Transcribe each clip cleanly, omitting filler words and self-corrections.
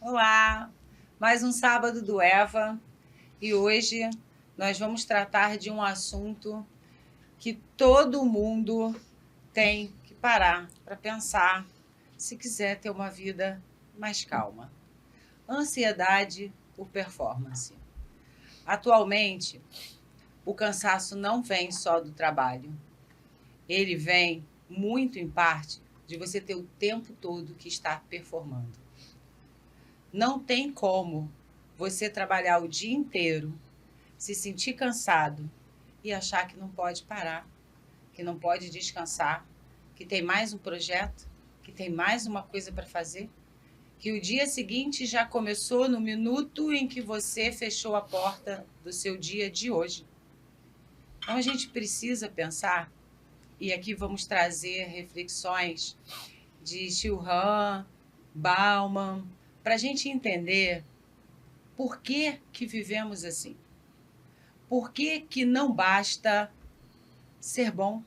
Olá, mais um sábado do Eva e hoje nós vamos tratar de um assunto que todo mundo tem que parar para pensar se quiser ter uma vida mais calma. Ansiedade por performance. Atualmente, o cansaço não vem só do trabalho, ele vem muito em parte de você ter o tempo todo que estar performando. Não tem como você trabalhar o dia inteiro, se sentir cansado e achar que não pode parar, que não pode descansar, que tem mais um projeto, que tem mais uma coisa para fazer, que o dia seguinte já começou no minuto em que você fechou a porta do seu dia de hoje. Então a gente precisa pensar, e aqui vamos trazer reflexões de Chilhan, Bauman, para a gente entender por que que vivemos assim. Por que que não basta ser bom?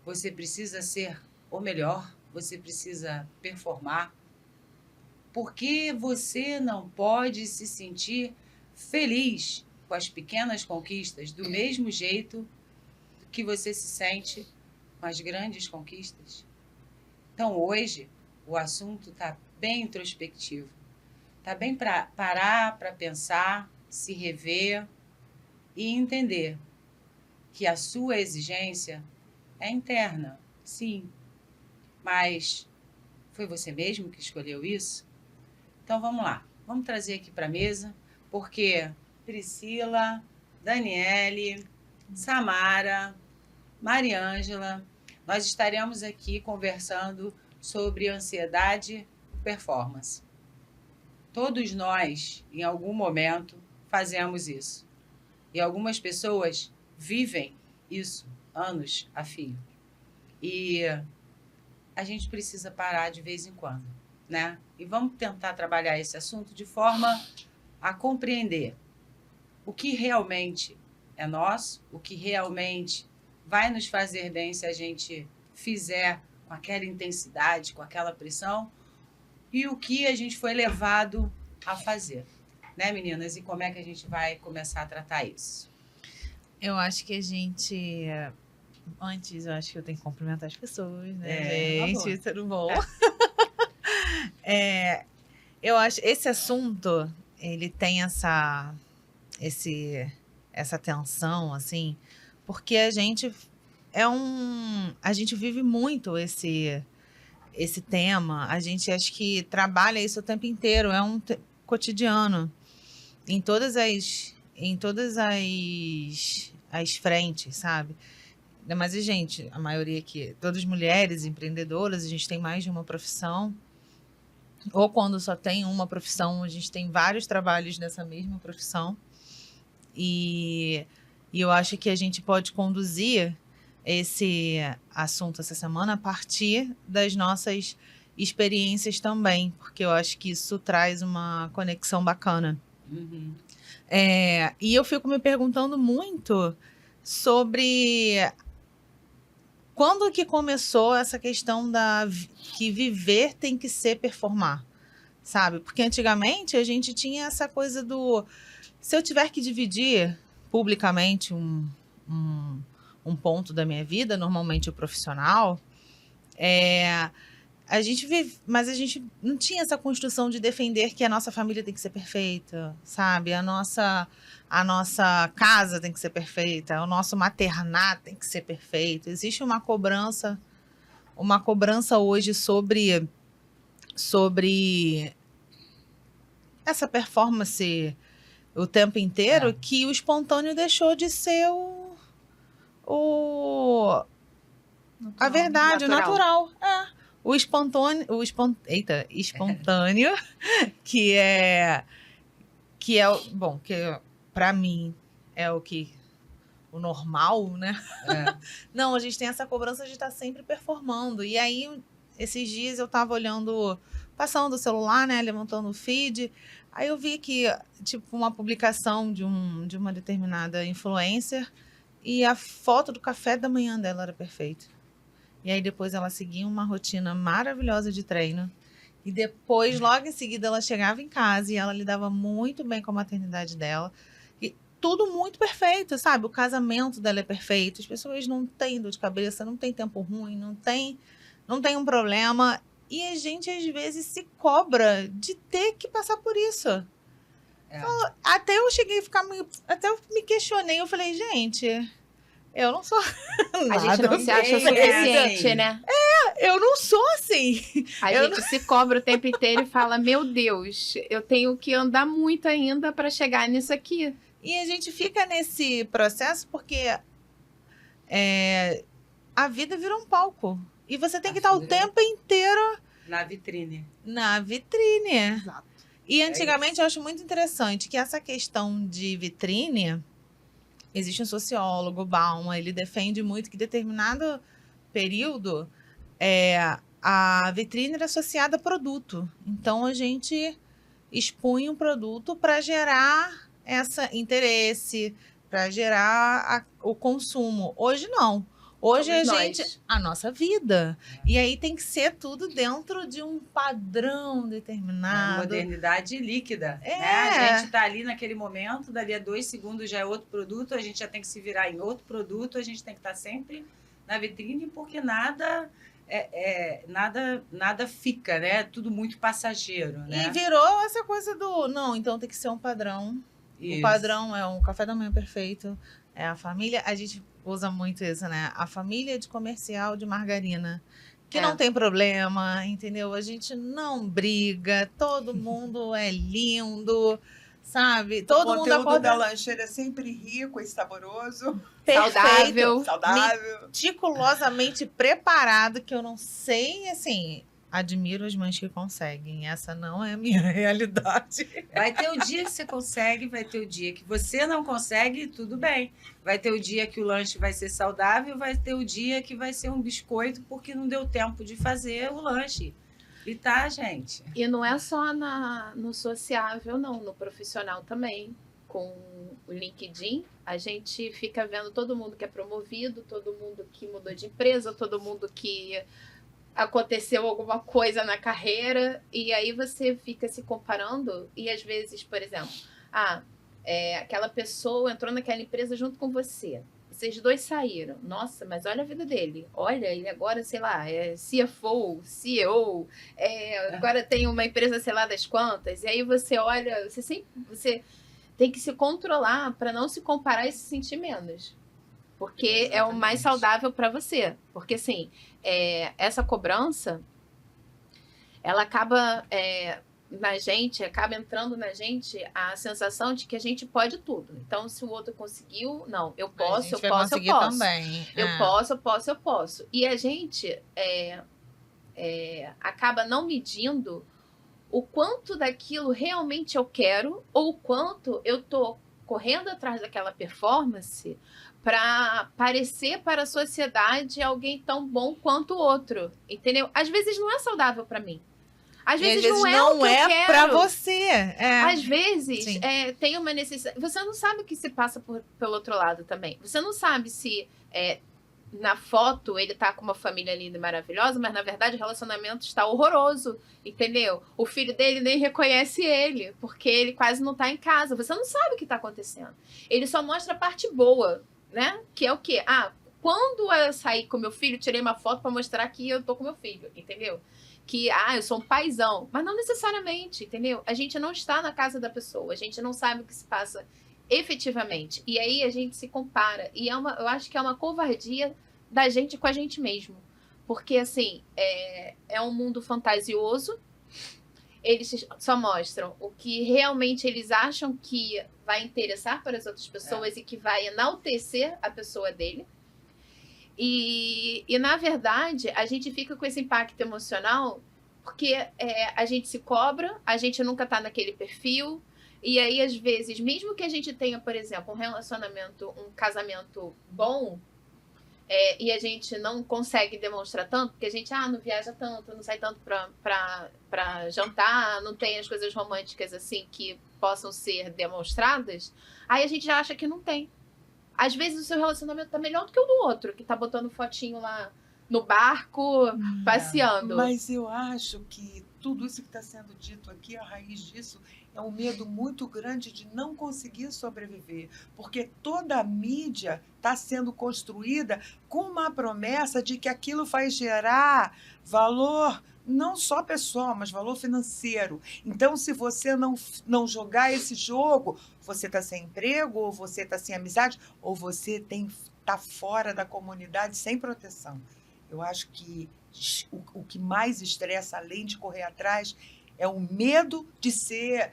Você precisa ser o melhor, você precisa performar. Por que você não pode se sentir feliz com as pequenas conquistas do mesmo jeito que você se sente com as grandes conquistas? Então, hoje, o assunto está bem introspectivo. Está bem para parar, para pensar, se rever e entender que a sua exigência é interna, sim, mas foi você mesmo que escolheu isso? Então vamos lá, vamos trazer aqui para a mesa, porque Priscila, Daniele, Samara, Mariângela, nós estaremos aqui conversando sobre ansiedade e performance. Todos nós, em algum momento, fazemos isso. E algumas pessoas vivem isso anos a fio. E a gente precisa parar de vez em quando, né? E vamos tentar trabalhar esse assunto de forma a compreender o que realmente é nosso, o que realmente vai nos fazer bem se a gente fizer com aquela intensidade, com aquela pressão, e o que a gente foi levado a fazer, né, meninas? E como é que a gente vai começar a tratar isso? Eu acho que a gente. Antes, eu acho que eu tenho que cumprimentar as pessoas, né, Por gente? favor. Tudo bom? Eu acho esse assunto, ele tem essa tensão, assim, porque a gente vive muito esse tema, a gente acho que trabalha isso o tempo inteiro, é cotidiano, em todas as frentes, sabe? Mas, gente, a maioria aqui, todas mulheres empreendedoras, a gente tem mais de uma profissão. Ou quando só tem uma profissão, a gente tem vários trabalhos nessa mesma profissão. E, e eu acho que a gente pode conduzir esse assunto essa semana a partir das nossas experiências também, porque eu acho que isso traz uma conexão bacana. Uhum. E eu fico me perguntando muito sobre quando que começou essa questão que viver tem que ser performar, sabe? Porque antigamente a gente tinha essa coisa do se eu tiver que dividir publicamente um, um ponto da minha vida, normalmente o profissional, mas a gente não tinha essa construção de defender que a nossa família tem que ser perfeita, sabe? A nossa casa tem que ser perfeita, o nosso maternar tem que ser perfeito. Existe uma cobrança hoje sobre essa performance o tempo inteiro, É. que o espontâneo deixou de ser o a verdade, o Natural. natural. Espontâneo, que bom, que para mim é o normal, né? É. Não, a gente tem essa cobrança de estar sempre performando. E aí, esses dias eu tava olhando, passando o celular, né, levantando o feed, aí eu vi que, tipo, uma publicação de uma determinada influencer e a foto do café da manhã dela era perfeita. E aí depois ela seguia uma rotina maravilhosa de treino. E depois, logo em seguida, ela chegava em casa e ela lidava muito bem com a maternidade dela. E tudo muito perfeito, sabe? O casamento dela é perfeito. As pessoas não têm dor de cabeça, não tem tempo ruim, não tem um problema. E a gente, às vezes, se cobra de ter que passar por isso. É. Até eu cheguei a ficar até eu me questionei. Eu falei, gente, eu não sou A gente não se acha o suficiente, né? Eu não sou assim. A gente se cobra o tempo inteiro e fala, meu Deus, eu tenho que andar muito ainda para chegar nisso aqui. E a gente fica nesse processo porque a vida virou um palco. E você tem que estar o tempo inteiro na vitrine. Na vitrine. Exato. E antigamente eu acho muito interessante que essa questão de vitrine, existe um sociólogo, Bauman, ele defende muito que em determinado período a vitrine era associada a produto. Então a gente expunha um produto para gerar esse interesse, para gerar o consumo. Hoje não. Hoje a nossa vida. E aí tem que ser tudo dentro de um padrão determinado. Modernidade líquida. Né? A gente está ali naquele momento, dali a 2 segundos já é outro produto, a gente já tem que se virar em outro produto, a gente tem que estar sempre na vitrine, porque nada fica, né? Tudo muito passageiro. Né? E virou essa coisa do, não, então tem que ser um padrão. Isso. O padrão é um café da manhã perfeito, é a família, a gente usa muito isso, né? A família de comercial de margarina, que não tem problema, entendeu? A gente não briga, todo mundo é lindo, sabe? Todo mundo acorda... O conteúdo da lancheira é sempre rico e saboroso. Perfeito. Saudável. Meticulosamente preparado, que eu não sei, assim... Admiro as mães que conseguem. Essa não é a minha realidade. Vai ter o dia que você consegue, vai ter o dia que você não consegue, tudo bem. Vai ter o dia que o lanche vai ser saudável, vai ter o dia que vai ser um biscoito porque não deu tempo de fazer o lanche. E tá, gente? E não é só no sociável, não. No profissional também. Com o LinkedIn, a gente fica vendo todo mundo que é promovido, todo mundo que mudou de empresa, todo mundo que... aconteceu alguma coisa na carreira, e aí você fica se comparando, e às vezes, por exemplo, aquela pessoa entrou naquela empresa junto com você, vocês dois saíram, nossa, mas olha a vida dele, olha, ele agora, sei lá, é CFO, CEO, agora tem uma empresa, sei lá das quantas, e aí você olha, você tem que se controlar para não se comparar e se sentir menos. Porque exatamente. É o mais saudável para você. Porque, assim, essa cobrança, ela acaba acaba entrando na gente a sensação de que a gente pode tudo. Então, se o outro conseguiu, não, eu posso. Também. Eu posso. E a gente acaba não medindo o quanto daquilo realmente eu quero ou o quanto eu tô correndo atrás daquela performance para parecer para a sociedade alguém tão bom quanto o outro, entendeu? Às vezes não é saudável para mim. Às vezes não é o que eu quero. Para você. Às vezes tem uma necessidade. Você não sabe o que se passa pelo outro lado também. Você não sabe se na foto ele tá com uma família linda e maravilhosa, mas na verdade o relacionamento está horroroso, entendeu? O filho dele nem reconhece ele, porque ele quase não tá em casa. Você não sabe o que tá acontecendo. Ele só mostra a parte boa, né? Que é o quê? Quando eu saí com meu filho, tirei uma foto para mostrar que eu tô com meu filho, entendeu? Que, eu sou um paizão. Mas não necessariamente, entendeu? A gente não está na casa da pessoa, a gente não sabe o que se passa efetivamente. E aí a gente se compara. E eu acho que é uma covardia da gente com a gente mesmo. Porque, assim, é um mundo fantasioso. Eles só mostram o que realmente eles acham que vai interessar para as outras pessoas e que vai enaltecer a pessoa dele. E na verdade, a gente fica com esse impacto emocional porque a gente se cobra, a gente nunca está naquele perfil. E aí, às vezes, mesmo que a gente tenha, por exemplo, um relacionamento, um casamento bom, e a gente não consegue demonstrar tanto, porque a gente não viaja tanto, não sai tanto para jantar, não tem as coisas românticas assim que possam ser demonstradas, aí a gente já acha que não tem. Às vezes o seu relacionamento tá melhor do que o do outro, que tá botando fotinho lá no barco, passeando. Mas eu acho que tudo isso que está sendo dito aqui, a raiz disso é um medo muito grande de não conseguir sobreviver, porque toda a mídia está sendo construída com uma promessa de que aquilo vai gerar valor não só pessoal, mas valor financeiro. Então, se você não jogar esse jogo, você está sem emprego, ou você está sem amizade, ou você está fora da comunidade sem proteção. Eu acho que o que mais estressa, além de correr atrás, é o medo de ser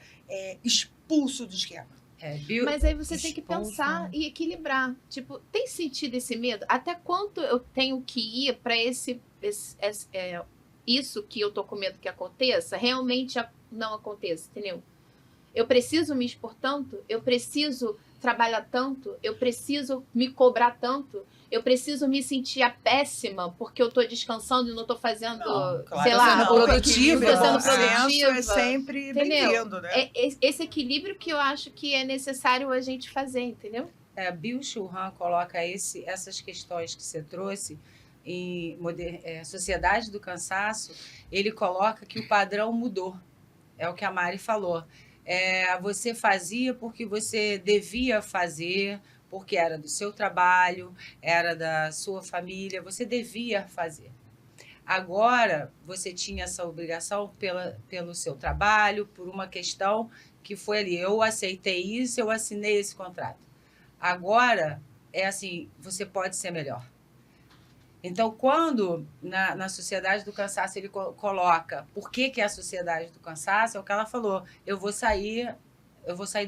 expulso do esquema. Mas aí você tem que pensar e equilibrar. Tipo, tem sentido esse medo? Até quanto eu tenho que ir para isso que eu tô com medo que aconteça, realmente não aconteça, entendeu? Eu preciso me expor tanto? Eu preciso trabalhar tanto? Eu preciso me cobrar tanto? Eu preciso me sentir a péssima porque eu tô descansando e não tô fazendo, sei lá, produtiva. Tô sendo produtiva. É sempre bem-vindo, né? É esse equilíbrio que eu acho que é necessário a gente fazer, entendeu? Byung-Chul Han coloca essas questões que você trouxe em Sociedade do Cansaço. Ele coloca que o padrão mudou. É o que a Mari falou. Você fazia porque você devia fazer, porque era do seu trabalho, era da sua família, você devia fazer. Agora, você tinha essa obrigação pelo seu trabalho, por uma questão que foi ali, eu aceitei isso, eu assinei esse contrato. Agora, é assim, você pode ser melhor. Então, quando na Sociedade do Cansaço ele coloca por que é a Sociedade do Cansaço, é o que ela falou, eu vou sair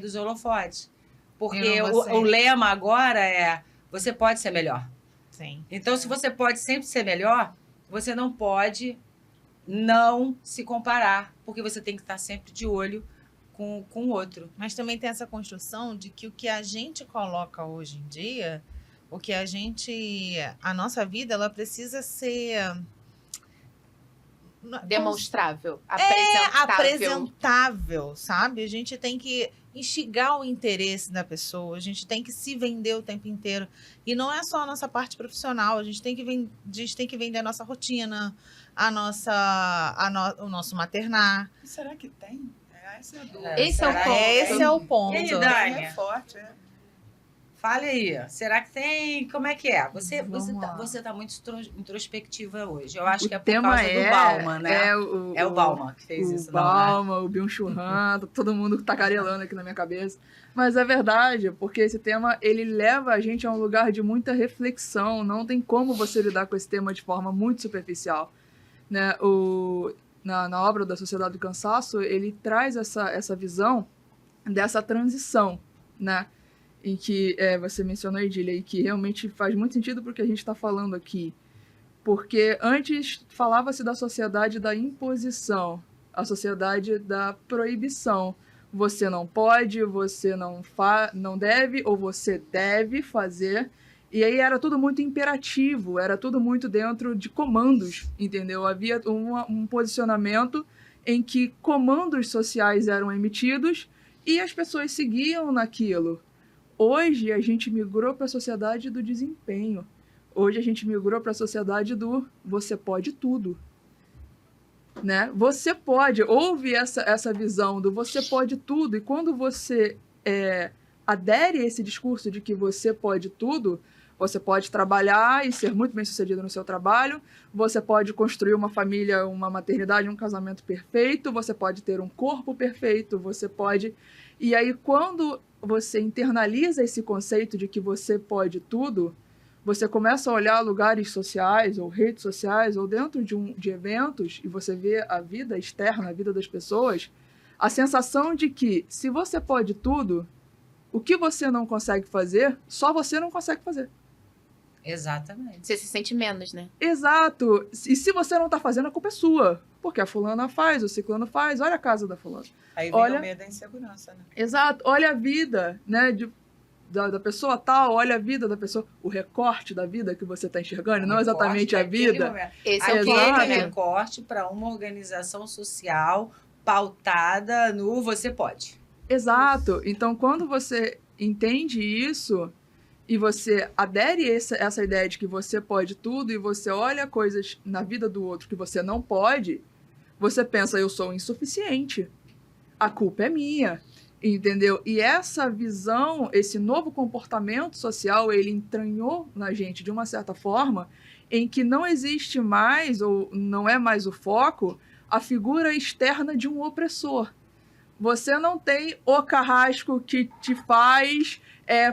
dos holofotes. Porque o lema agora é, você pode ser melhor. Sim. Então, se você pode sempre ser melhor, você não pode não se comparar, porque você tem que estar sempre de olho com o outro. Mas também tem essa construção de que o que a gente coloca hoje em dia, a nossa vida, ela precisa ser demonstrável, apresentável, sabe? A gente tem que instigar o interesse da pessoa, a gente tem que se vender o tempo inteiro. E não é só a nossa parte profissional, a gente tem que vender a nossa rotina, o nosso maternar. E será que tem? Essa é a dúvida. Esse é o ponto. E aí, Dani? É forte, Fale aí, será que tem? Como é que é? Você tá muito introspectiva hoje. Eu acho que é por causa do Bauman, né? É o Bauman que fez isso. O Bauman, o Byung-Chul Han, todo mundo tagarelando aqui na minha cabeça. Mas é verdade, porque esse tema, ele leva a gente a um lugar de muita reflexão. Não tem como você lidar com esse tema de forma muito superficial. Né? Na obra da Sociedade do Cansaço, ele traz essa visão dessa transição, né? Em que você mencionou, Edília, e que realmente faz muito sentido porque a gente está falando aqui. Porque antes falava-se da sociedade da imposição, a sociedade da proibição. Você não pode, você não deve, ou você deve fazer. E aí era tudo muito imperativo, era tudo muito dentro de comandos, entendeu? Havia um posicionamento em que comandos sociais eram emitidos e as pessoas seguiam naquilo. Hoje, a gente migrou para a sociedade do desempenho. Hoje, a gente migrou para a sociedade do você pode tudo. Né? Você pode. Houve essa visão do você pode tudo. E quando você adere a esse discurso de que você pode tudo, você pode trabalhar e ser muito bem sucedido no seu trabalho, você pode construir uma família, uma maternidade, um casamento perfeito, você pode ter um corpo perfeito, você pode... E aí, quando você internaliza esse conceito de que você pode tudo, você começa a olhar lugares sociais ou redes sociais ou dentro de eventos e você vê a vida externa, a vida das pessoas, a sensação de que se você pode tudo, o que você não consegue fazer, só você não consegue fazer. Exatamente. Você se sente menos, né? Exato. E se você não tá fazendo, a culpa é sua. Porque a fulana faz, o ciclano faz, olha a casa da fulana. Aí vem o medo da insegurança, né? Exato. Olha a vida, né, da pessoa tal, olha a vida da pessoa, o recorte da vida que você tá enxergando, não exatamente a vida. Esse é aquele recorte para uma organização social pautada no você pode. Exato. Então, quando você entende isso e você adere a essa ideia de que você pode tudo e você olha coisas na vida do outro que você não pode, você pensa, eu sou insuficiente, a culpa é minha, entendeu? E essa visão, esse novo comportamento social, ele entranhou na gente de uma certa forma, em que não existe mais, ou não é mais o foco, a figura externa de um opressor. Você não tem o carrasco que te faz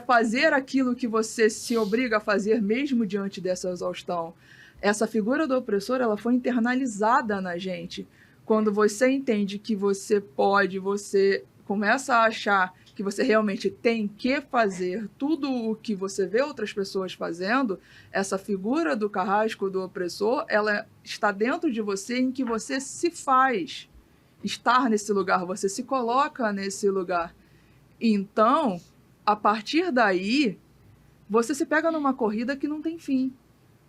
fazer aquilo que você se obriga a fazer mesmo diante dessa exaustão. Essa figura do opressor, ela foi internalizada na gente. Quando você entende que você pode, você começa a achar que você realmente tem que fazer tudo o que você vê outras pessoas fazendo, essa figura do carrasco, do opressor, ela está dentro de você, em que você se faz estar nesse lugar, você se coloca nesse lugar. Então, a partir daí, você se pega numa corrida que não tem fim.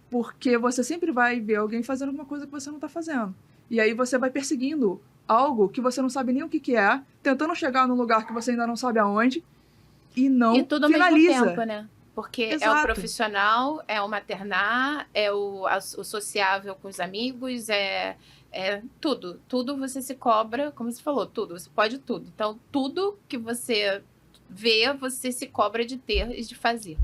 Porque você sempre vai ver alguém fazendo alguma coisa que você não está fazendo. E aí você vai perseguindo algo que você não sabe nem o que é, tentando chegar num lugar que você ainda não sabe aonde, e não E tudo finaliza. ao mesmo tempo, né? Porque é o Exato. profissional, é o maternar, é o sociável com os amigos, é tudo. Tudo você se cobra, como você falou, tudo. Você pode tudo. Então, tudo que você vê, você se cobra de ter e de fazer.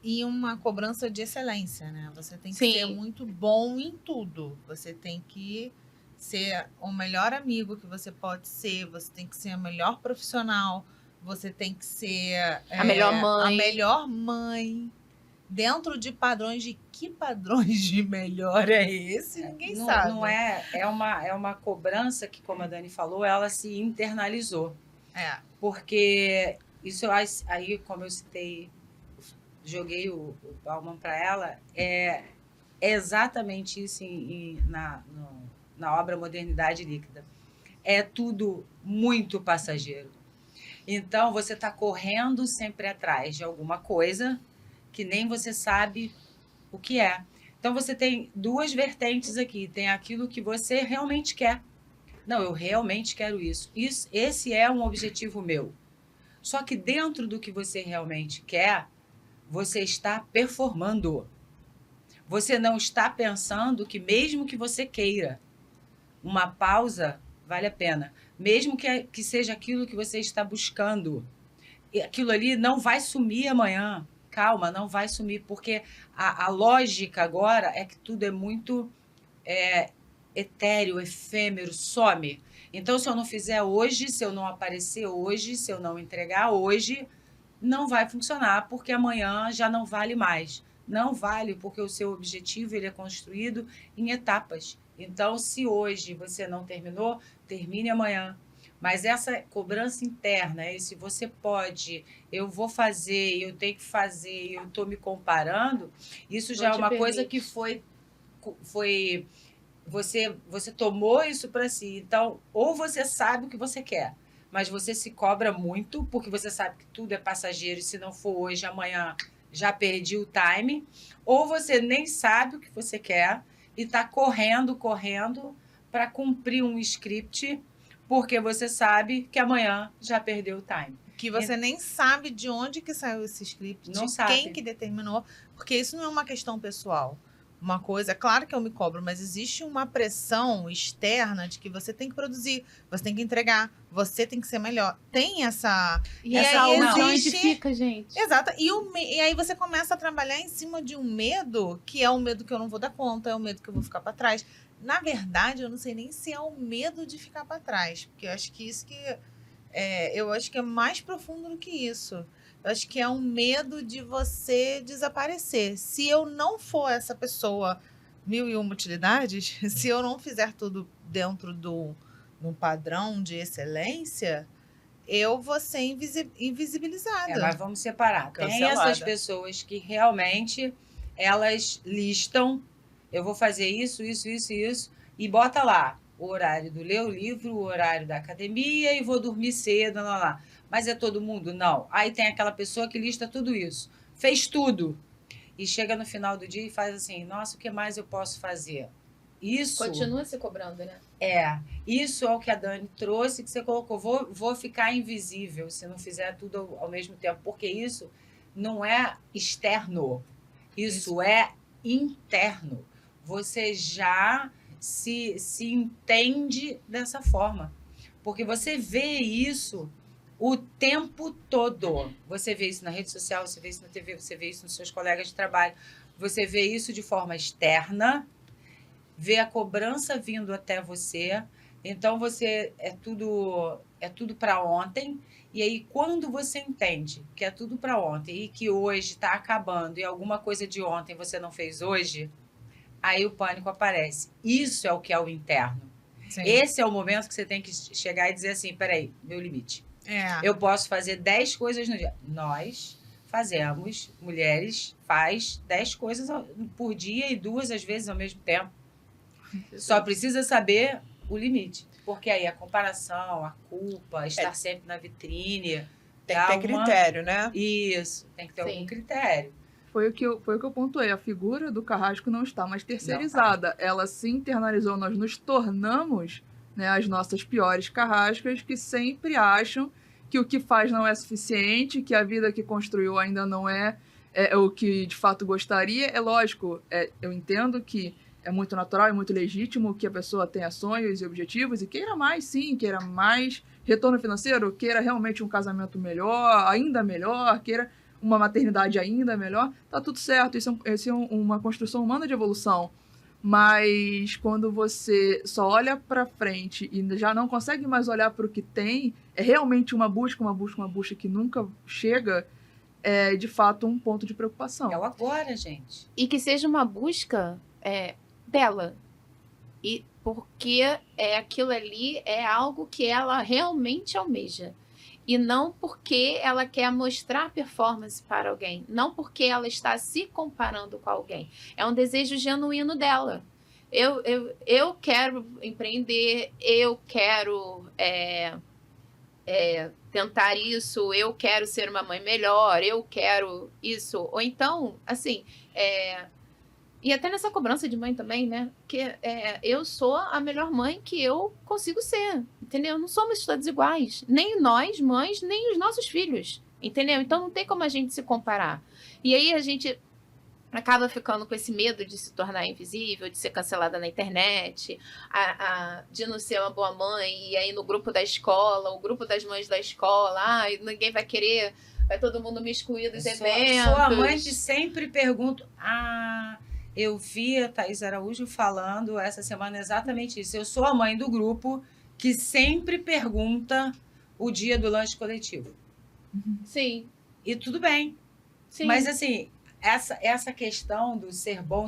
E uma cobrança de excelência, né? Você tem que Sim. ser muito bom em tudo. Você tem que ser o melhor amigo que você pode ser. Você tem que ser o melhor profissional. Você tem que ser A melhor mãe. A melhor mãe. Dentro de padrões de que padrões de melhor é esse? Ninguém sabe. Não é uma cobrança que, como a Dani falou, ela se internalizou. É. Porque isso aí, como eu citei, joguei o Bauman para ela, é exatamente isso na obra Modernidade Líquida. É tudo muito passageiro. Então, você está correndo sempre atrás de alguma coisa que nem você sabe o que é. Então, você tem duas vertentes aqui. Tem aquilo que você realmente quer. Não, eu realmente quero isso. Esse é um objetivo meu. Só que dentro do que você realmente quer, você está performando. Você não está pensando que mesmo que você queira, uma pausa vale a pena. Mesmo que seja aquilo que você está buscando. Aquilo ali não vai sumir amanhã. Calma, não vai sumir. Porque a lógica agora é que tudo é muito etéreo, efêmero, some. Então, se eu não fizer hoje, se eu não aparecer hoje, se eu não entregar hoje, não vai funcionar, porque amanhã já não vale mais. Não vale, porque o seu objetivo ele é construído em etapas. Então, se hoje você não terminou, termine amanhã. Mas essa cobrança interna, esse você pode, eu vou fazer, eu tenho que fazer, eu estou me comparando, isso já é uma coisa que foi você tomou isso para si. Então, ou você sabe o que você quer, mas você se cobra muito, porque você sabe que tudo é passageiro, e se não for hoje, amanhã já perdi o time, ou você nem sabe o que você quer e está correndo para cumprir um script, porque você sabe que amanhã já perdeu o time. Que você nem sabe de onde que saiu esse script, Não de sabe. quem que determinou, porque isso não é uma questão pessoal. Uma coisa, claro que eu me cobro, mas existe uma pressão externa de que você tem que produzir, você tem que entregar, você tem que ser melhor. Tem essa... E essa aí existe... onde fica, gente? Exato. E aí você começa a trabalhar em cima de um medo, que é o medo que eu não vou dar conta, é o medo que eu vou ficar para trás. Na verdade, eu não sei nem se é o medo de ficar para trás, porque eu acho que isso eu acho que é mais profundo do que isso. Eu acho que é um medo de você desaparecer. Se eu não for essa pessoa 1001 utilidades, se eu não fizer tudo dentro de um padrão de excelência, eu vou ser invisibilizada. Mas vamos separar. Cancelada. Tem essas pessoas que realmente elas listam, eu vou fazer isso, e bota lá o horário do ler o livro, o horário da academia e vou dormir cedo, lá. Mas é todo mundo? Não. Aí tem aquela pessoa que lista tudo isso. Fez tudo. E chega no final do dia e faz assim, nossa, o que mais eu posso fazer? Isso... Continua se cobrando, né? Isso é o que a Dani trouxe, que você colocou. Vou ficar invisível se não fizer tudo ao mesmo tempo. Porque isso não é externo. Isso é interno. Você já se entende dessa forma. Porque você vê isso o tempo todo. Você vê isso na rede social, você vê isso na TV, você vê isso nos seus colegas de trabalho. Você vê isso de forma externa, vê a cobrança vindo até você. Então, você é tudo para ontem. E aí, quando você entende que é tudo para ontem e que hoje está acabando e alguma coisa de ontem você não fez hoje, aí o pânico aparece. Isso é o que é o interno. Sim. Esse é o momento que você tem que chegar e dizer assim, peraí, meu limite. Eu posso fazer 10 coisas no dia. Nós fazemos, mulheres, faz 10 coisas por dia e 2 às vezes ao mesmo tempo. Só precisa saber o limite. Porque aí a comparação, a culpa, estar sempre na vitrine... Tem que ter critério, né? Isso, tem que ter algum critério. Foi o que eu pontuei. A figura do carrasco não está mais terceirizada. Não tá. Ela se internalizou. Nós nos tornamos, né, as nossas piores carrascas que sempre acham que o que faz não é suficiente, que a vida que construiu ainda não é o que de fato gostaria. É lógico, eu entendo que é muito natural e muito legítimo que a pessoa tenha sonhos e objetivos e queira mais, sim, queira mais retorno financeiro, queira realmente um casamento melhor, ainda melhor, queira uma maternidade ainda melhor, tá tudo certo. Isso é uma construção humana de evolução. Mas quando você só olha para frente e já não consegue mais olhar para o que tem, é realmente uma busca que nunca chega, é de fato um ponto de preocupação. É o agora, gente. E que seja uma busca dela. E porque aquilo ali é algo que ela realmente almeja. E não porque ela quer mostrar performance para alguém. Não porque ela está se comparando com alguém. É um desejo genuíno dela. Eu quero empreender, eu quero tentar isso, eu quero ser uma mãe melhor, eu quero isso. Ou então, assim... E até nessa cobrança de mãe também, né? Porque eu sou a melhor mãe que eu consigo ser, entendeu? Não somos todos iguais. Nem nós, mães, nem os nossos filhos, entendeu? Então não tem como a gente se comparar. E aí a gente acaba ficando com esse medo de se tornar invisível, de ser cancelada na internet, de não ser uma boa mãe, e aí no grupo da escola, o grupo das mães da escola, ninguém vai querer, vai todo mundo me excluir dos eventos. Sou a mãe que sempre pergunto... Eu vi a Thaís Araújo falando essa semana exatamente isso. Eu sou a mãe do grupo que sempre pergunta o dia do lanche coletivo. Sim. E tudo bem. Sim. Mas, assim, essa questão do ser bom,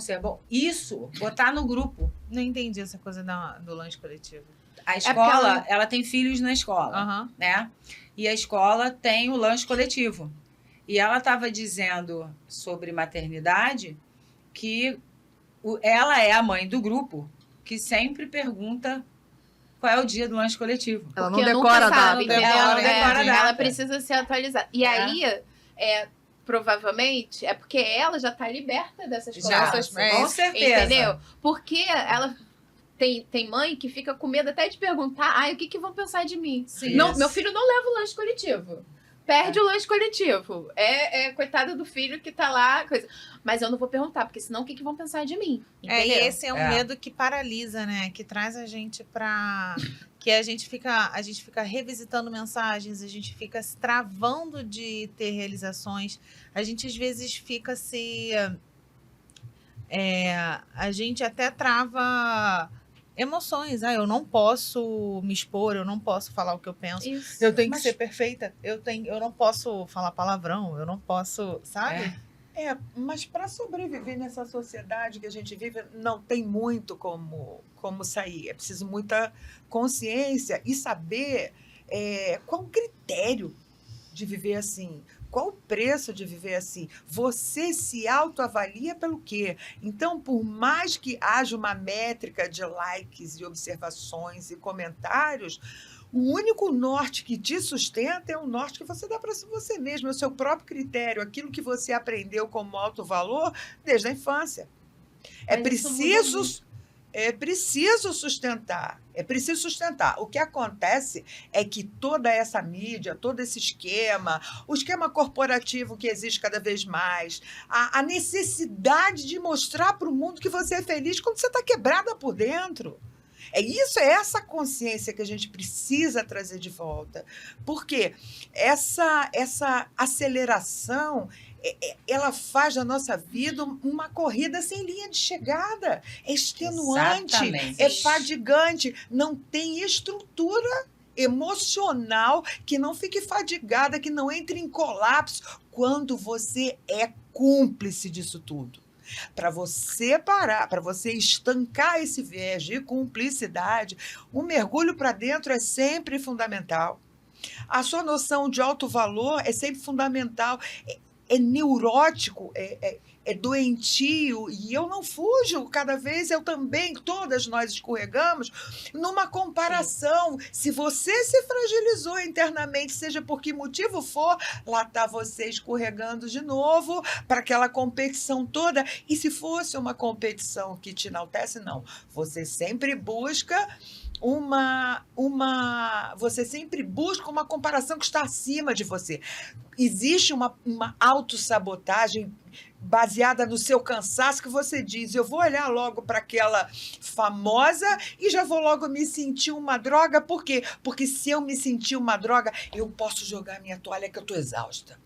isso, botar no grupo. Não entendi essa coisa do lanche coletivo. A escola, ela tem filhos na escola, né? E a escola tem o lanche coletivo. E ela estava dizendo sobre maternidade... que ela é a mãe do grupo que sempre pergunta qual é o dia do lanche coletivo. Ela não decora a data. Ela não decora a data. Ela precisa ser atualizada. E aí, provavelmente, é porque ela já está liberta dessas coisas. Com certeza. Entendeu? Porque ela... Tem mãe que fica com medo até de perguntar, o que vão pensar de mim? Sim, não, meu filho não leva o lanche coletivo. Perde o lanche coletivo. Coitada do filho que tá lá. Coisa. Mas eu não vou perguntar, porque senão o que vão pensar de mim? Entendeu? E esse é um medo que paralisa, né? Que traz a gente pra... Que a gente fica revisitando mensagens, a gente fica se travando de ter realizações. A gente, às vezes, fica se... a gente até trava... emoções, eu não posso me expor, eu não posso falar o que eu penso, Isso. eu tenho que ser perfeita, eu não posso falar palavrão, eu não posso, sabe? Mas para sobreviver nessa sociedade que a gente vive, não tem muito como sair. É preciso muita consciência e saber qual o critério de viver assim. Qual o preço de viver assim? Você se autoavalia pelo quê? Então, por mais que haja uma métrica de likes e observações e comentários, o único norte que te sustenta é o norte que você dá para você mesmo, é o seu próprio critério, aquilo que você aprendeu como alto valor desde a infância. É preciso É preciso sustentar. É preciso sustentar. O que acontece é que toda essa mídia, todo esse esquema, o esquema corporativo que existe cada vez mais, a necessidade de mostrar para o mundo que você é feliz quando você está quebrada por dentro. É essa consciência que a gente precisa trazer de volta. Porque essa aceleração, ela faz da nossa vida uma corrida sem linha de chegada. É extenuante, Exatamente. é fadigante, não tem estrutura emocional que não fique fadigada, que não entre em colapso quando você é cúmplice disso tudo. Para você parar, para você estancar esse viés de cumplicidade, o mergulho para dentro é sempre fundamental. A sua noção de alto valor é sempre fundamental. É neurótico, é doentio, e eu não fujo, cada vez eu também, todas nós escorregamos, numa comparação. Se você se fragilizou internamente, seja por que motivo for, lá está você escorregando de novo para aquela competição toda. E se fosse uma competição que te enaltece, não. Você sempre busca você sempre busca uma comparação que está acima de você. Existe uma autossabotagem baseada no seu cansaço que você diz, eu vou olhar logo para aquela famosa e já vou logo me sentir uma droga. Por quê? Porque se eu me sentir uma droga, eu posso jogar minha toalha que eu estou exausta.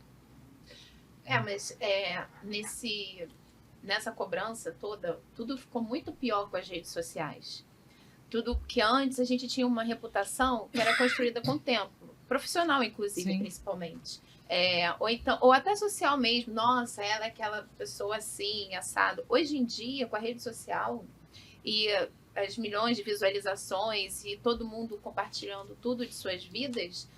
Mas nessa cobrança toda, tudo ficou muito pior com as redes sociais. Tudo que antes a gente tinha uma reputação que era construída com o tempo, profissional inclusive, Sim. principalmente. Ou até social mesmo. Nossa, ela é aquela pessoa assim, assado. Hoje em dia, com a rede social e as milhões de visualizações e todo mundo compartilhando tudo de suas vidas,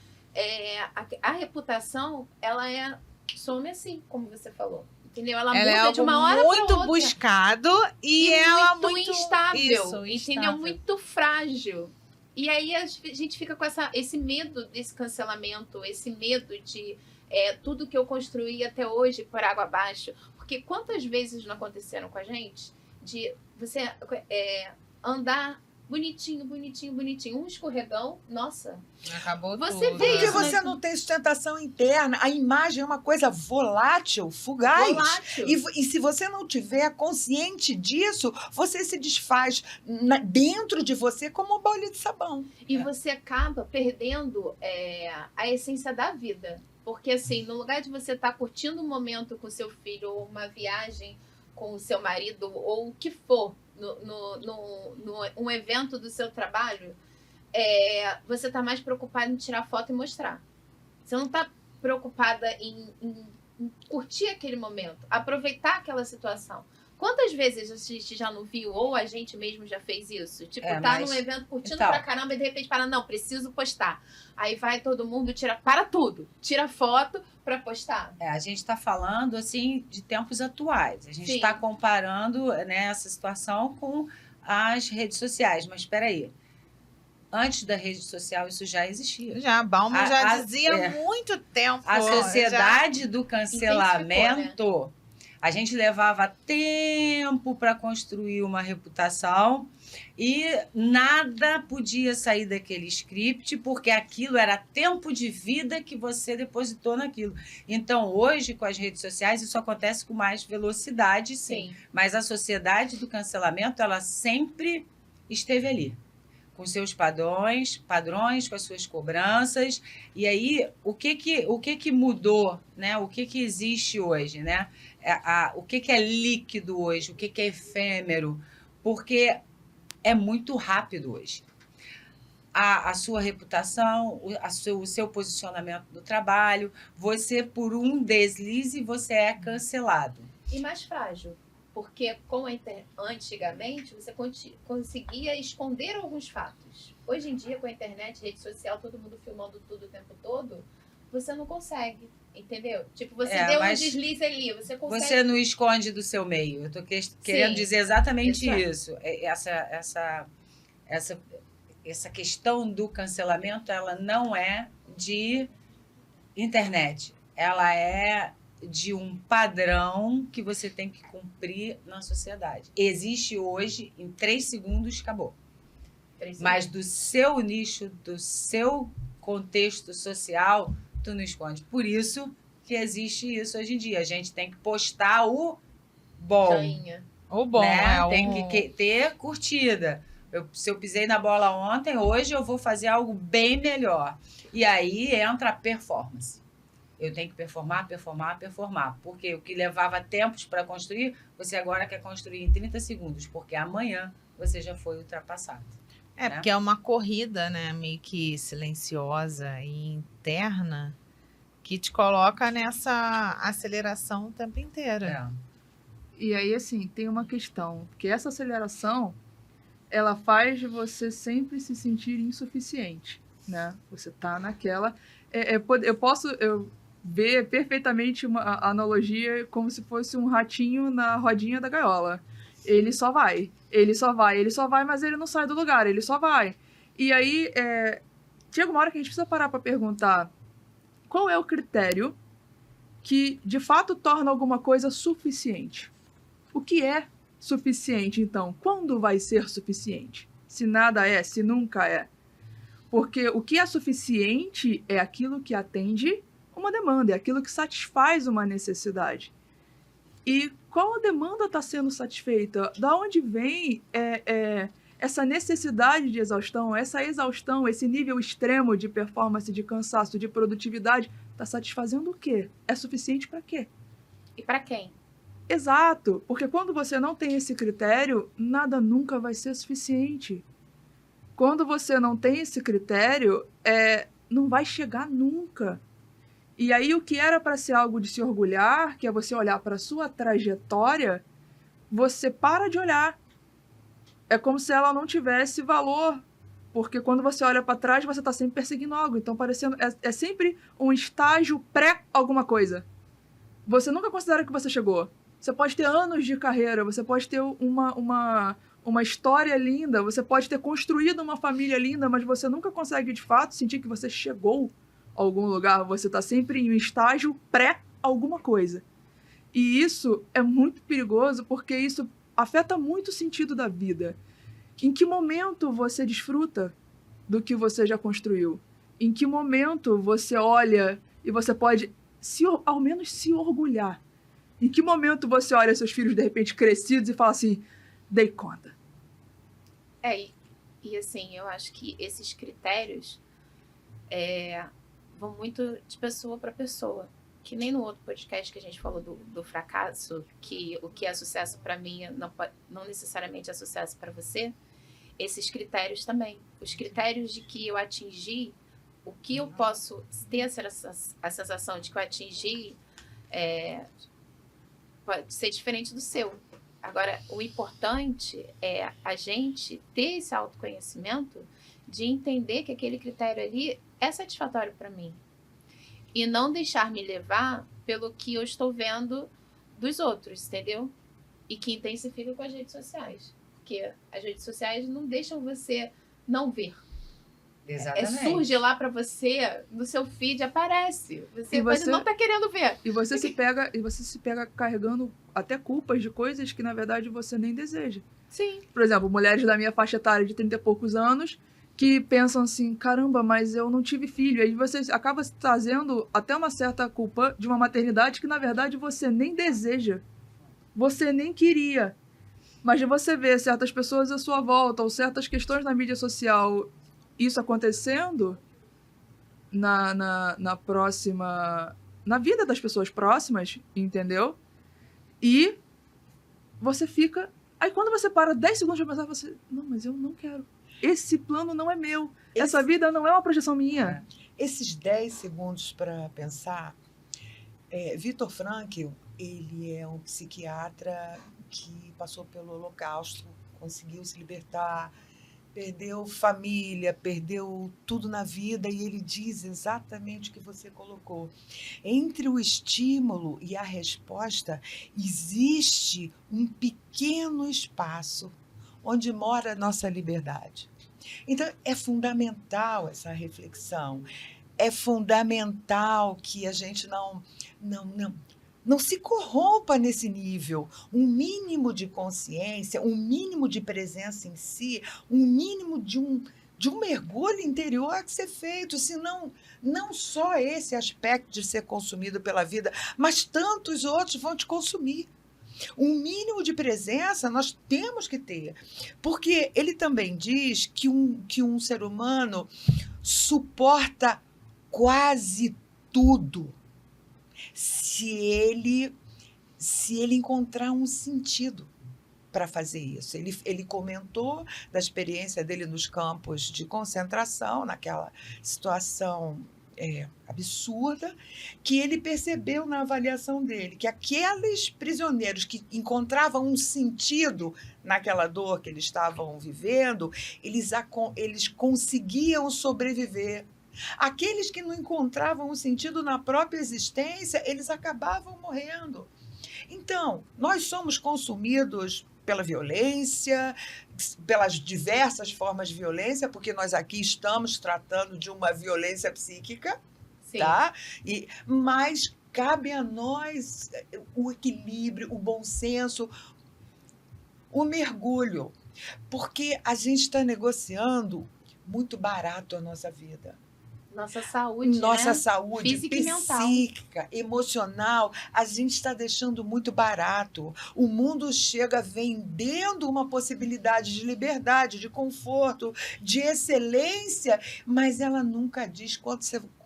a reputação, ela some assim, como você falou. Entendeu? Ela muda é de uma hora para outra. muito buscado e ela muito instável, isso, entendeu? Muito frágil. E aí a gente fica com esse medo desse cancelamento, esse medo de tudo que eu construí até hoje por água abaixo. Porque quantas vezes não aconteceram com a gente de você andar bonitinho, um escorregão, nossa. Acabou Você tudo. vê Porque isso, você não tem sustentação interna. A imagem é uma coisa volátil, fugaz. Volátil. E se você não tiver consciente disso, você se desfaz dentro de você como um bolha de sabão. E você acaba perdendo a essência da vida. Porque, assim, no lugar de você estar curtindo um momento com seu filho, ou uma viagem com o seu marido, ou o que for, um evento do seu trabalho, você está mais preocupada em tirar foto e mostrar. Você não está preocupada em curtir aquele momento, aproveitar aquela situação. Quantas vezes a gente já não viu, ou a gente mesmo já fez isso? Tipo, tá num evento curtindo pra caramba e de repente fala, não, preciso postar. Aí vai todo mundo, para tudo, tira foto pra postar. A gente está falando, assim, de tempos atuais. A gente Sim. está comparando, né, essa situação com as redes sociais. Mas espera aí. Antes da rede social, isso já existia. Já, Bauman já dizia há muito tempo. A sociedade do Intensificou, cancelamento, a gente levava tempo para construir uma reputação e nada podia sair daquele script, porque aquilo era tempo de vida que você depositou naquilo. Então, hoje, com as redes sociais, isso acontece com mais velocidade, sim. Mas a sociedade do cancelamento, ela sempre esteve ali, com seus padrões, com as suas cobranças. E aí, o que mudou, né? O que existe hoje, né? O que é líquido hoje, o que é efêmero, porque é muito rápido hoje. A sua reputação, o seu posicionamento no trabalho, você, por um deslize, você é cancelado. E mais frágil, porque antigamente você conseguia esconder alguns fatos. Hoje em dia, com a internet, rede social, todo mundo filmando tudo o tempo todo, você não consegue. Entendeu? Tipo, você deu um deslize ali, você consegue... Você não esconde do seu meio. Eu estou querendo dizer exatamente isso. Essa questão do cancelamento, ela não é de internet. Ela é de um padrão que você tem que cumprir na sociedade. Existe hoje, em 3 segundos, acabou. Mas do seu nicho, do seu contexto social, tu não esconde. Por isso que existe isso hoje em dia. A gente tem que postar o bom. Joinha. O bom, né? Tem que ter curtida. Se eu pisei na bola ontem, hoje eu vou fazer algo bem melhor. E aí entra a performance. Eu tenho que performar. Porque o que levava tempos para construir, você agora quer construir em 30 segundos, porque amanhã você já foi ultrapassado. Porque é uma corrida, né, meio que silenciosa e interna, que te coloca nessa aceleração o tempo inteiro. E aí, assim, tem uma questão, porque essa aceleração, ela faz você sempre se sentir insuficiente, né? Você tá naquela... eu posso ver perfeitamente uma analogia como se fosse um ratinho na rodinha da gaiola. Ele só vai, mas ele não sai do lugar, ele só vai. E aí, chega uma hora que a gente precisa parar para perguntar qual é o critério que, de fato, torna alguma coisa suficiente. O que é suficiente, então? Quando vai ser suficiente? Se nada é, se nunca é. Porque o que é suficiente é aquilo que atende uma demanda, é aquilo que satisfaz uma necessidade. E qual a demanda está sendo satisfeita? Da onde vem essa necessidade de exaustão, essa exaustão, esse nível extremo de performance, de cansaço, de produtividade, está satisfazendo o quê? É suficiente para quê? E para quem? Exato, porque quando você não tem esse critério, nada nunca vai ser suficiente. Quando você não tem esse critério, não vai chegar nunca. E aí o que era para ser algo de se orgulhar, que é você olhar para a sua trajetória, você para de olhar. É como se ela não tivesse valor, porque quando você olha para trás, você está sempre perseguindo algo. Então, parecendo é sempre um estágio pré alguma coisa. Você nunca considera que você chegou. Você pode ter anos de carreira, você pode ter uma história linda, você pode ter construído uma família linda, mas você nunca consegue, de fato, sentir que você chegou a algum lugar. Você está sempre em um estágio pré alguma coisa. E isso é muito perigoso, porque isso afeta muito o sentido da vida. Em que momento você desfruta do que você já construiu? Em que momento você olha e você pode, ao menos, se orgulhar? Em que momento você olha seus filhos, de repente, crescidos e fala assim, dei conta? E assim, eu acho que esses critérios vão muito de pessoa para pessoa. Que nem no outro podcast que a gente falou do fracasso, que o que é sucesso para mim não necessariamente é sucesso para você. Esses critérios também. Os critérios de que eu atingi, o que eu posso ter a sensação de que eu atingi pode ser diferente do seu. Agora, o importante é a gente ter esse autoconhecimento de entender que aquele critério ali é satisfatório para mim. E não deixar me levar pelo que eu estou vendo dos outros, entendeu? E que intensifica com as redes sociais. Porque as redes sociais não deixam você não ver. Exatamente. Surge lá para você, no seu feed aparece. Você pode não estar querendo ver. E você se pega carregando até culpas de coisas que, na verdade, você nem deseja. Sim. Por exemplo, mulheres da minha faixa etária de 30 e poucos anos que pensam assim, caramba, mas eu não tive filho. Aí você acaba trazendo até uma certa culpa de uma maternidade que, na verdade, você nem deseja. Você nem queria. Mas de você ver certas pessoas à sua volta ou certas questões na mídia social, isso acontecendo na vida das pessoas próximas, entendeu? E você fica... Aí quando você para 10 segundos de pensar, você... Não, mas eu não quero. Esse plano não é meu. Essa vida não é uma projeção minha. Esses 10 segundos para pensar... Viktor Frankl, ele é um psiquiatra que passou pelo Holocausto, conseguiu se libertar, perdeu família, perdeu tudo na vida, e ele diz exatamente o que você colocou. Entre o estímulo e a resposta, existe um pequeno espaço onde mora a nossa liberdade. Então, é fundamental essa reflexão. É fundamental que a gente não Não se corrompa nesse nível. Um mínimo de consciência, um mínimo de presença em si, um mínimo de um mergulho interior a ser feito, senão não só esse aspecto de ser consumido pela vida, mas tantos outros vão te consumir. Um mínimo de presença nós temos que ter, porque ele também diz que um ser humano suporta quase tudo se ele encontrar um sentido para fazer isso. Ele comentou da experiência dele nos campos de concentração, naquela situação absurda, que ele percebeu na avaliação dele que aqueles prisioneiros que encontravam um sentido naquela dor que eles estavam vivendo, eles conseguiam sobreviver. Aqueles que não encontravam um sentido na própria existência, eles acabavam morrendo. Então, nós somos consumidos pela violência, pelas diversas formas de violência, porque nós aqui estamos tratando de uma violência psíquica, Sim. tá? Mas cabe a nós o equilíbrio, o bom senso, o mergulho, porque a gente está negociando muito barato a nossa vida. Nossa saúde, Nossa né? saúde Física e mental. psíquica, emocional, a gente está deixando muito barato. O mundo chega vendendo uma possibilidade de liberdade, de conforto, de excelência, mas ela nunca diz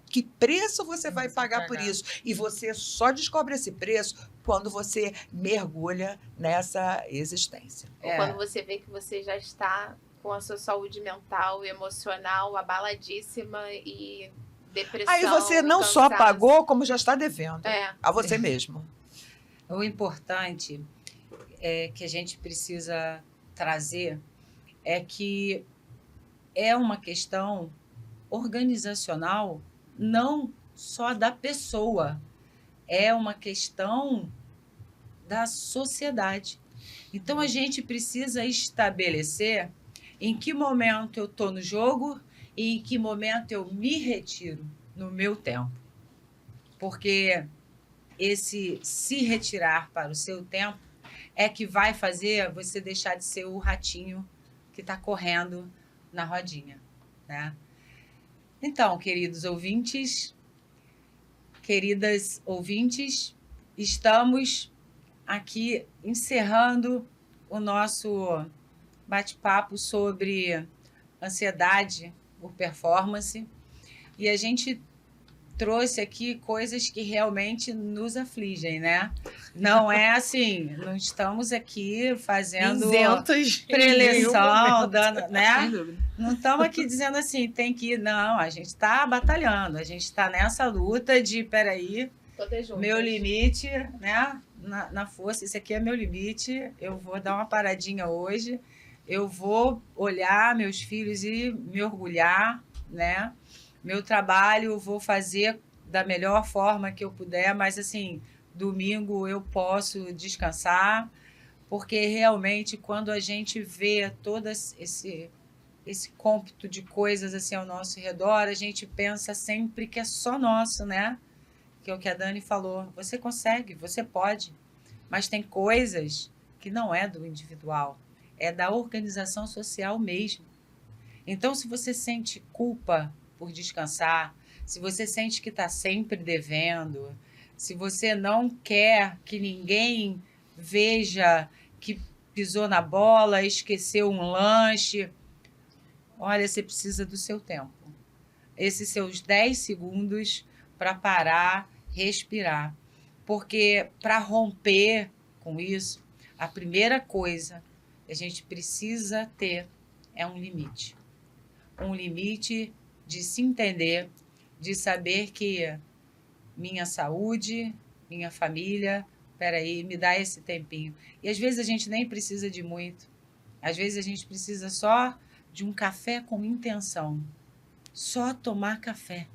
que preço você vai pagar por isso. E você só descobre esse preço quando você mergulha nessa existência. Ou quando você vê que você já está com a sua saúde mental e emocional abaladíssima e depressão. Aí você não só pagou, como já está devendo a você mesmo. O importante que a gente precisa trazer é que é uma questão organizacional, não só da pessoa, é uma questão da sociedade. Então, a gente precisa estabelecer em que momento eu estou no jogo e em que momento eu me retiro no meu tempo. Porque esse se retirar para o seu tempo é que vai fazer você deixar de ser o ratinho que está correndo na rodinha, né? Então, queridas ouvintes, estamos aqui encerrando o nosso bate-papo sobre ansiedade por performance, e a gente trouxe aqui coisas que realmente nos afligem, né? Não é assim, não estamos aqui fazendo preleção, dando, né? Não estamos aqui dizendo assim, tem que ir, não, a gente está batalhando, a gente está nessa luta de, peraí, meu limite, né? Na força, esse aqui é meu limite, eu vou dar uma paradinha hoje, eu vou olhar meus filhos e me orgulhar, né? Meu trabalho eu vou fazer da melhor forma que eu puder, mas assim, domingo eu posso descansar, porque realmente quando a gente vê todo esse cômputo de coisas assim ao nosso redor, a gente pensa sempre que é só nosso, né? Que é o que a Dani falou. Você consegue, você pode, mas tem coisas que não é do individual, é da organização social mesmo. Então, se você sente culpa por descansar, se você sente que está sempre devendo, se você não quer que ninguém veja que pisou na bola, esqueceu um lanche, olha, você precisa do seu tempo. Esses seus 10 segundos para parar, respirar. Porque para romper com isso, a primeira coisa que a gente precisa ter é um limite. Um limite de se entender, de saber que minha saúde, minha família, peraí, me dá esse tempinho. E às vezes a gente nem precisa de muito. Às vezes a gente precisa só de um café com intenção. Só tomar café,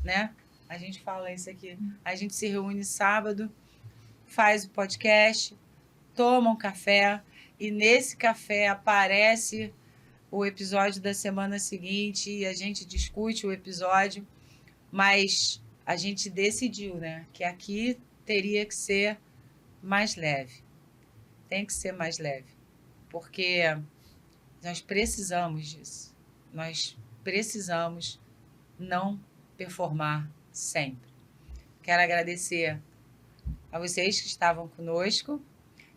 né? A gente fala isso aqui. A gente se reúne sábado, faz o podcast, toma um café e nesse café aparece o episódio da semana seguinte e a gente discute o episódio, mas a gente decidiu, né, que aqui teria que ser mais leve. Tem que ser mais leve. Porque nós precisamos disso. Nós precisamos não performar sempre. Quero agradecer a vocês que estavam conosco.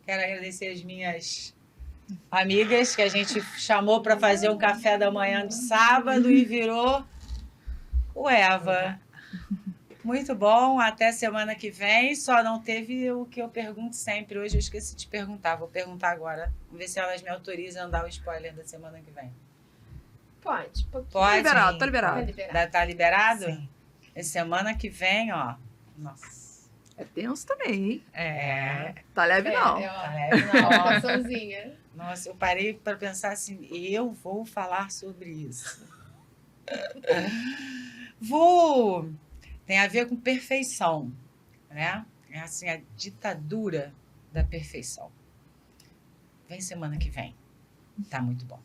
Quero agradecer as minhas amigas que a gente chamou para fazer um café da manhã de sábado e virou o Eva. Muito bom, até semana que vem. Só não teve o que eu pergunto sempre. Hoje eu esqueci de perguntar, vou perguntar agora. Vamos ver se elas me autorizam a dar o spoiler da semana que vem. Pode. Pode? Tá liberado, tá liberado. Tá liberado. Tá liberado? Sim. Essa semana que vem, ó. Nossa. É tenso também, hein? É. Tá leve, não. Ó, Tá leve, não. coraçãozinha. Nossa, eu parei para pensar assim, eu vou falar sobre isso. Tem a ver com perfeição, né? É assim, a ditadura da perfeição. Vem semana que vem. Tá muito bom.